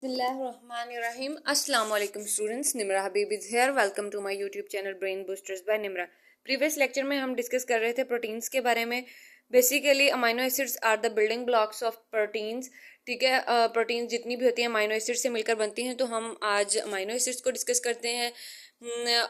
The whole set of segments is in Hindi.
Bismillahirrahmanirrahim. Assalamu alaikum students. Nimra Habib is here. Welcome to my YouTube channel Brain Boosters by Nimra. Previous lecture में हम डिस्कस कर रहे थे प्रोटीन्स के बारे में. Basically amino acids are the building blocks of proteins. ठीक है, प्रोटीन्स जितनी भी होती हैं अमाइनो एसिड से मिलकर बनती हैं. तो हम आज अमाइनो एसिड्स को डिस्कस करते हैं.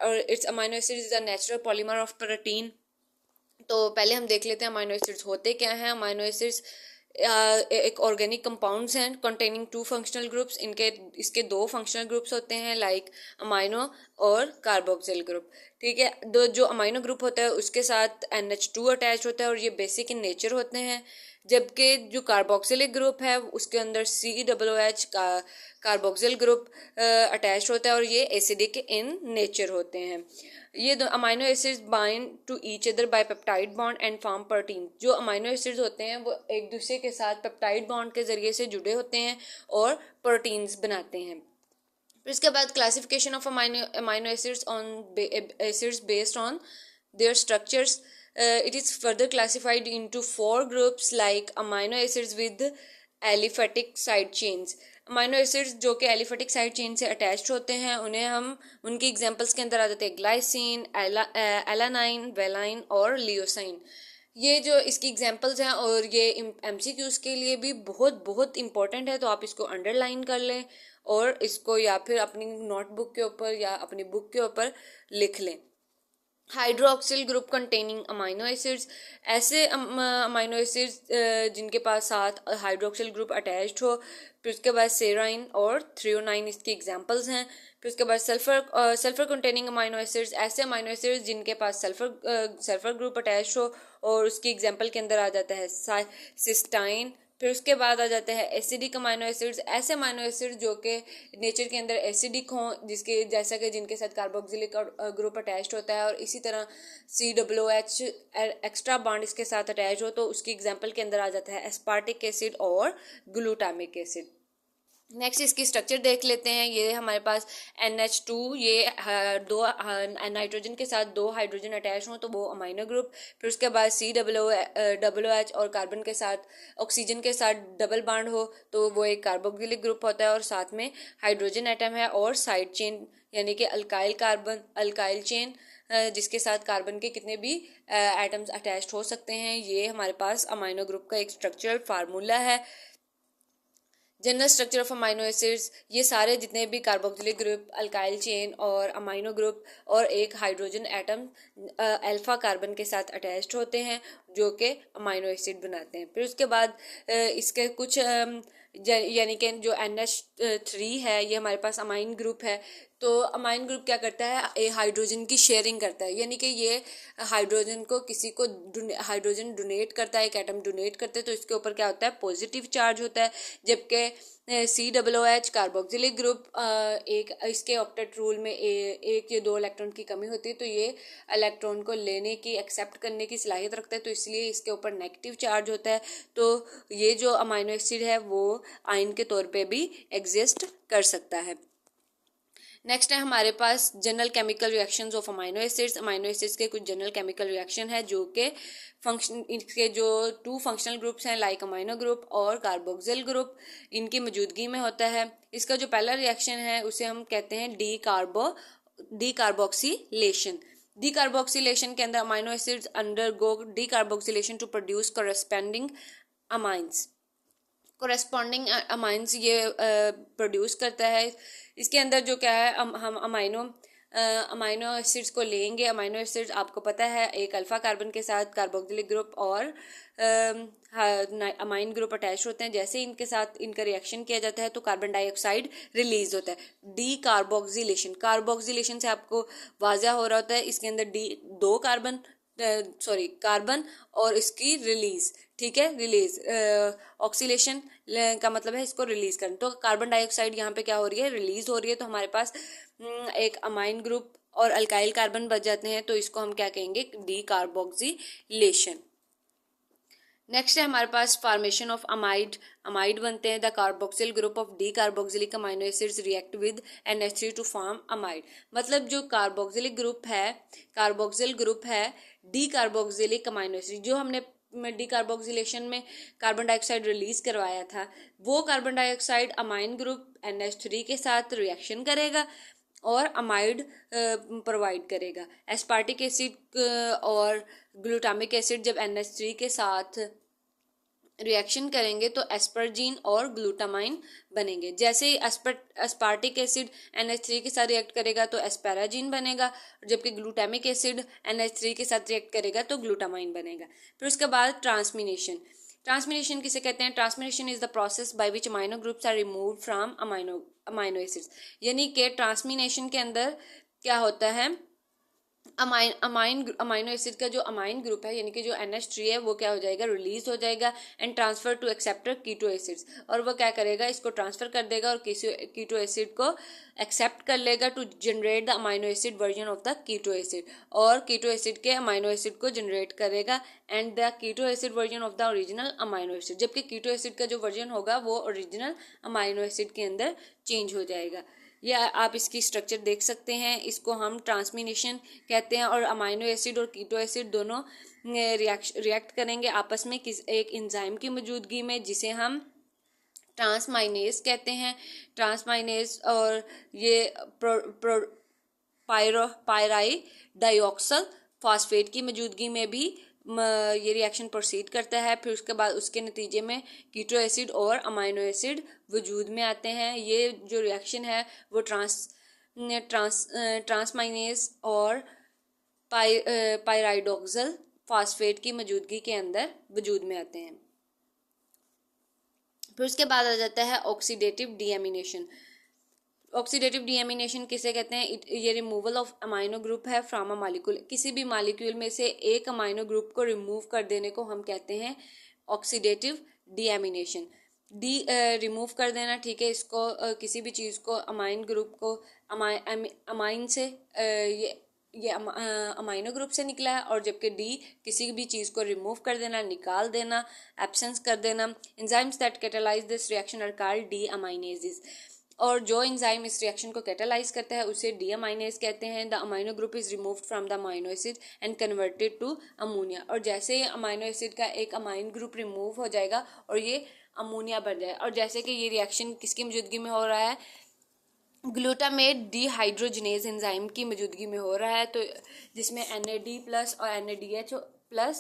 और it's amino acid is the natural polymer of protein. तो पहले हम देख लेते हैं अमाइनो एसिड्स होते क्या हैं. अमाइनो एसिड्स एक ऑर्गेनिक कंपाउंड्स हैं कंटेनिंग टू फंक्शनल ग्रुप्स. इसके दो फंक्शनल ग्रुप्स होते हैं लाइक अमाइनो और कार्बोक्सिल ग्रुप. ठीक है, दो जो अमाइनो ग्रुप होता है उसके साथ NH2 अटैच होता है और ये बेसिक इन नेचर होते हैं. जबकि जो कार्बोक्सिलिक ग्रुप है उसके अंदर COOH का कार्बोक्सिल ग्रुप अटैच होता है और ये एसिडिक इन नेचर होते हैं. ये दो amino acids bind to each other by peptide bond and form protein. जो अमाइनो एसिड्स होते हैं वो एक दूसरे के साथ पेप्टाइड बॉन्ड के जरिए से जुड़े होते हैं और प्रोटीन्स बनाते हैं. फिर इसके बाद classification of amino acids on acids based on their structures. It is further classified into 4 groups like amino acids with aliphatic side chains. Amino acids जो कि एलिफेटिक साइड चेन से अटैच्ड होते हैं उन्हें हम उनकी एग्जांपल्स के अंदर आ जाते हैं ग्लाइसिन, एलानाइन, वेलाइन और लियोसाइन. ये जो इसकी एग्जांपल्स हैं और ये MCQs के लिए भी बहुत बहुत इंपॉर्टेंट है. तो आप इसको अंडरलाइन कर लें और इसको या फिर अपनी नोटबुक के ऊपर या अपनी बुक के ऊपर लिख लें. Hydroxyl group containing amino acids. ऐसे अमाइनो एसिड्स जिनके पास साथ हाइड्रोक्सिल ग्रुप अटैच्ड हो. फिर उसके बाद सेराइन और थ्रियोनाइन इसकी एग्जांपल्स हैं. फिर उसके बाद सल्फर कंटेनिंग अमाइनो एसिड्स. ऐसे अमाइनो एसिड्स जिनके पास सल्फर ग्रुप अटैच्ड हो और उसकी एग्जांपल के अंदर आ जाता है सिस्टाइन. फिर उसके बाद आ जाते हैं एसिडिक अमाइनो एसिड्स. ऐसे अमाइनो एसिड्स जो कि नेचर के अंदर एसिडिक हों जिसके जैसा कि जिनके साथ कार्बोक्सिलिक ग्रुप अटैच्ड होता है और इसी तरह COOH एक्स्ट्रा बॉन्ड इसके साथ अटैच हो तो उसकी एग्जांपल के अंदर आ जाता है एस्पार्टिक एसिड और ग्लूटामिक एसिड. नेक्स्ट इसकी स्ट्रक्चर देख लेते हैं. ये हमारे पास NH2, ये दो नाइट्रोजन के साथ दो हाइड्रोजन अटैच हों तो वो अमाइनो ग्रुप. फिर उसके बाद COOH और कार्बन के साथ ऑक्सीजन के साथ डबल बॉन्ड हो तो वो एक कार्बोक्सिलिक ग्रुप होता है और साथ में हाइड्रोजन एटम है और साइड चेन यानी कि अल्काइल चेन जिसके साथ कार्बन के कितने भी एटम्स अटैच्ड हो सकते हैं. ये हमारे पास अमाइनो ग्रुप का एक स्ट्रक्चरल फार्मूला है. General structure of amino acids. ये सारे जितने भी कार्बोक्सिलिक ग्रुप, अल्काइल चेन और अमाइनो ग्रुप और एक हाइड्रोजन एटम अल्फा कार्बन के साथ अटैच्ड होते हैं जो कि अमाइनो एसिड बनाते हैं. फिर उसके बाद इसके कुछ यानी कि जो NH3 है ये हमारे पास अमाइन ग्रुप है. तो अमाइन ग्रुप क्या करता है, हाइड्रोजन की शेयरिंग करता है यानी कि ये हाइड्रोजन को किसी को हाइड्रोजन डोनेट करता है, एक एटम डोनेट करते हैं तो इसके ऊपर क्या होता है, पॉजिटिव चार्ज होता है. जबकि COOH कार्बोक्सिलिक ग्रुप एक इसके ऑक्टेट रूल में एक या दो इलेक्ट्रॉन की कमी होती है तो ये इलेक्ट्रॉन को लेने की, एक्सेप्ट करने की सलाहियत रखता है तो इसलिए इसके ऊपर नेगेटिव चार्ज होता है. तो ये जो अमाइनो एसिड है वो आयन के तौर पे भी एग्जिस्ट कर सकता है. नेक्स्ट है हमारे पास general chemical reactions of amino acids. Amino acids के कुछ जनरल केमिकल रिएक्शन है जो कि इसके जो 2 फंक्शनल ग्रुप्स हैं लाइक अमाइनो ग्रुप और कार्बोक्सिल ग्रुप इनकी मौजूदगी में होता है. इसका जो पहला रिएक्शन है उसे हम कहते हैं डीकार्बोक्सिलेशन. डीकार्बोक्सिलेशन के अंदर amino acids undergo decarboxylation to produce corresponding amines ये प्रोड्यूस करता है. इसके अंदर जो क्या है हम अमाइनो एसिड्स को लेंगे. अमाइनो एसिड्स आपको पता है एक अल्फा कार्बन के साथ कार्बोक्सिलिक ग्रुप और अमाइन ग्रुप अटैच होते हैं. जैसे इनके साथ इनका रिएक्शन किया जाता है तो कार्बन डाइऑक्साइड रिलीज होता है. कार्बोक्सिलेशन से आपको वाज़ा हो रहा होता है इसके अंदर कार्बन और इसकी रिलीज. ठीक है, रिलीज ऑक्सीलेशन का मतलब है इसको रिलीज करना. तो कार्बन डाइऑक्साइड यहाँ पे क्या हो रही है, रिलीज हो रही है. तो हमारे पास एक अमाइन ग्रुप और अल्काइल कार्बन बच जाते हैं तो इसको हम क्या कहेंगे, डीकार्बोक्सिलेशन. नेक्स्ट है हमारे पास फॉर्मेशन ऑफ अमाइड बनते हैं. The carboxyl group of dicarboxylic amino acids react with NH3 to form amide. मतलब जो कार्बोक्सिल ग्रुप है डीकार्बोक्सिलिक अमाइनो एसिड जो हमने डीकार्बोक्सिलेशन में कार्बन डाइऑक्साइड रिलीज करवाया था वो carbon dioxide amine group NH3 के साथ रिएक्शन करेगा और अमाइड प्रोवाइड करेगा। एस्पार्टिक एसिड और ग्लूटामिक एसिड जब NH3 के साथ रिएक्शन करेंगे तो एस्परजीन और ग्लूटामाइन बनेंगे। जैसे ही एस्पार्टिक एसिड NH3 के साथ रिएक्ट करेगा तो एस्पैराजीन बनेगा, जबकि ग्लूटामिक एसिड NH3 के साथ रिएक्ट करेगा तो ग्लूटामाइन बनेगा। फिर उसके बाद ट्रांसमिनेशन किसे कहते हैं? Transamination is the process by which amino groups are removed from amino acids. यानी कि ट्रांसमिनेशन के अंदर क्या होता है, अमाइनो एसिड का जो अमाइन ग्रुप है यानी कि जो NH3 है वो क्या हो जाएगा, रिलीज हो जाएगा and transfer to acceptor keto acids. और वो क्या करेगा, इसको ट्रांसफर कर देगा और कीटो एसिड को एक्सेप्ट कर लेगा to generate the amino acid version of the keto acid, और कीटो एसिड के अमाइनो एसिड को जनरेट करेगा and the keto acid version of the original amino acid, जबकि कीटो एसिड का जो वर्जन होगा वो ओरिजिनल अमाइनो एसिड के अंदर चेंज हो जाएगा। या आप इसकी स्ट्रक्चर देख सकते हैं, इसको हम ट्रांसमिनेशन कहते हैं। और अमाइनो एसिड और कीटो एसिड दोनों रिएक्ट करेंगे आपस में एक एंजाइम की मौजूदगी में, जिसे हम ट्रांसमाइनेज कहते हैं। ट्रांसमाइनेज और ये पायराई डाइऑक्सल फॉस्फेट की मौजूदगी में भी ये रिएक्शन प्रोसीड करता है। फिर उसके बाद उसके नतीजे में कीटो एसिड और अमाइनो एसिड वजूद में आते हैं। ये जो रिएक्शन है वो ट्रांसमाइनेज और पायराइडोक्सल फॉस्फेट की मौजूदगी के अंदर वजूद में आते हैं। फिर उसके बाद आ जाता है ऑक्सीडेटिव डीएमिनेशन। ऑक्सीडेटिव डीएमिनेशन किसे कहते हैं? ये रिमूवल ऑफ अमाइनो ग्रुप है फ्रॉम अ मॉलिक्यूल। किसी भी मॉलिक्यूल में से एक अमाइनो ग्रुप को रिमूव कर देने को हम कहते हैं ऑक्सीडेटिव डीएमिनेशन। रिमूव कर देना, ठीक है। इसको किसी भी चीज़ को, अमाइन ग्रुप को, अमाइन से ये अमाइनो ग्रुप से निकला है, और जबकि डी किसी भी चीज़ को रिमूव कर देना, निकाल देना, एब्सेंस कर देना। Enzymes that catalyse this reaction are called deaminases. और जो एंजाइम इस रिएक्शन को कैटालाइज करता है उसे डीअमाइनेज कहते हैं। The amino group is removed from the amino acid and converted to ammonia. और जैसे अमाइनो एसिड का एक अमाइन ग्रुप रिमूव हो जाएगा और ये अमोनिया बन जाए। और जैसे कि ये रिएक्शन किसकी मौजूदगी में हो रहा है? ग्लूटामेट डिहाइड्रोजनेज एंजाइम की मौजूदगी में हो रहा है, तो जिसमें NAD+ और NADH+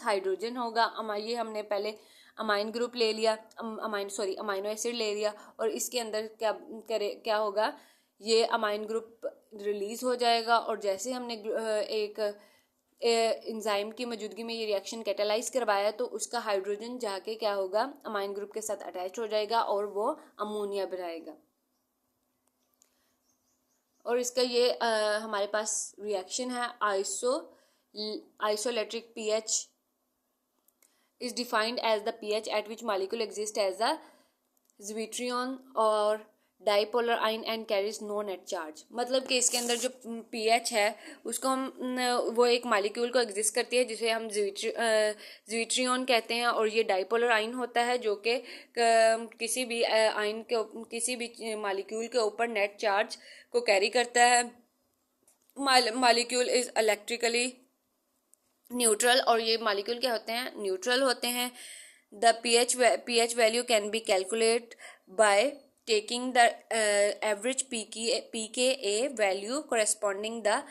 हाइड्रोजन होगा। ये हमने पहले अमाइन ग्रुप ले लिया, अमाइनो एसिड ले लिया, और इसके अंदर क्या होगा, ये अमाइन ग्रुप रिलीज हो जाएगा। और जैसे हमने एक एंजाइम की मौजूदगी में ये रिएक्शन कैटालाइज करवाया तो उसका हाइड्रोजन जाके क्या होगा, अमाइन ग्रुप के साथ अटैच हो जाएगा और वो अमोनिया बनाएगा। और इसका ये हमारे पास रिएक्शन है आइसोलेट्रिक pH is defined as the pH at which molecule exists as a zwitterion or dipolar ion and carries no net charge. मतलब कि इसके अंदर जो pH है उसको हम वो एक मॉलिक्यूल को एग्जिस्ट करती है जिसे हम ज्विट्रियन कहते हैं, और ये डाइपोलर आइन होता है जो कि किसी भी आइन के किसी भी मॉलिक्यूल के ऊपर नेट चार्ज को कैरी करता है। मॉलिक्यूल इज इलेक्ट्रिकली न्यूट्रल, और ये मॉलिक्यूल क्या होते हैं, न्यूट्रल होते हैं। The pH value can be calculate by taking the average pKa value corresponding the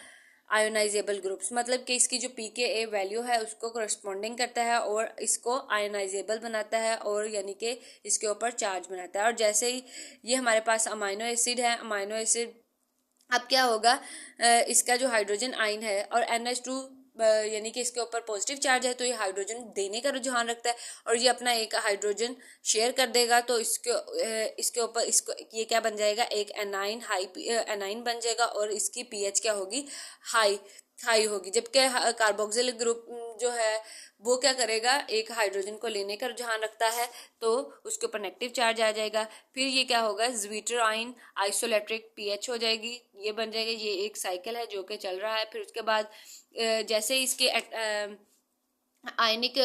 ionisable groups. मतलब कि इसकी जो pKa वैल्यू है उसको कोरेस्पॉन्डिंग करता है और इसको आयोनाइजेबल बनाता है, और यानी कि इसके ऊपर चार्ज बनाता है। और जैसे ही ये हमारे पास अमाइनो एसिड है, अमाइनो एसिड अब क्या होगा, इसका जो हाइड्रोजन आइन है और NH2 यानी कि इसके ऊपर पॉजिटिव चार्ज है तो ये हाइड्रोजन देने का रुझान रखता है और ये अपना एक हाइड्रोजन शेयर कर देगा, तो इसके ऊपर इसको ये क्या बन जाएगा, एक एनाइन बन जाएगा और इसकी pH क्या होगी, हाई होगी। जबकि कार्बोक्सिलिक ग्रुप जो है वो क्या करेगा, एक हाइड्रोजन को लेने का रुझान रखता है तो उसके ऊपर नेगेटिव चार्ज आ जाएगा। फिर ये क्या होगा, ज्विट्राइन आइसोलेट्रिक pH हो जाएगी, ये बन जाएगा। ये एक साइकिल है जो कि चल रहा है। फिर उसके बाद जैसे इसके आयनिक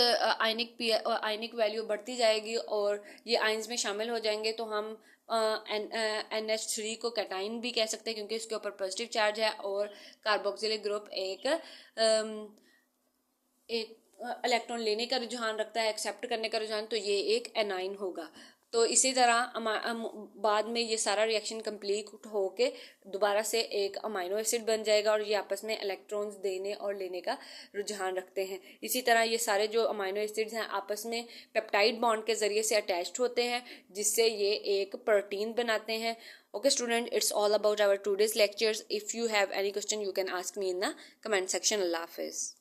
वैल्यू बढ़ती जाएगी और ये आइंस में शामिल हो जाएंगे तो हम NH3 को कैटाइन भी कह सकते हैं क्योंकि इसके ऊपर पॉजिटिव चार्ज है, और कार्बोक्सिलिक ग्रुप एक इलेक्ट्रॉन लेने का रुझान रखता है, एक्सेप्ट करने का रुझान, तो ये एक एनाइन होगा। तो इसी तरह बाद में ये सारा रिएक्शन कंप्लीट होके दोबारा से एक अमाइनो एसिड बन जाएगा और ये आपस में इलेक्ट्रॉन्स देने और लेने का रुझान रखते हैं। इसी तरह ये सारे जो अमाइनो एसिड्स हैं आपस में पेप्टाइड बॉन्ड के जरिए से अटैच्ड होते हैं, जिससे ये एक प्रोटीन बनाते हैं। Okay student, it's all about our today's lectures. If you have any question, you can ask me in the comment section. Allah Hafiz.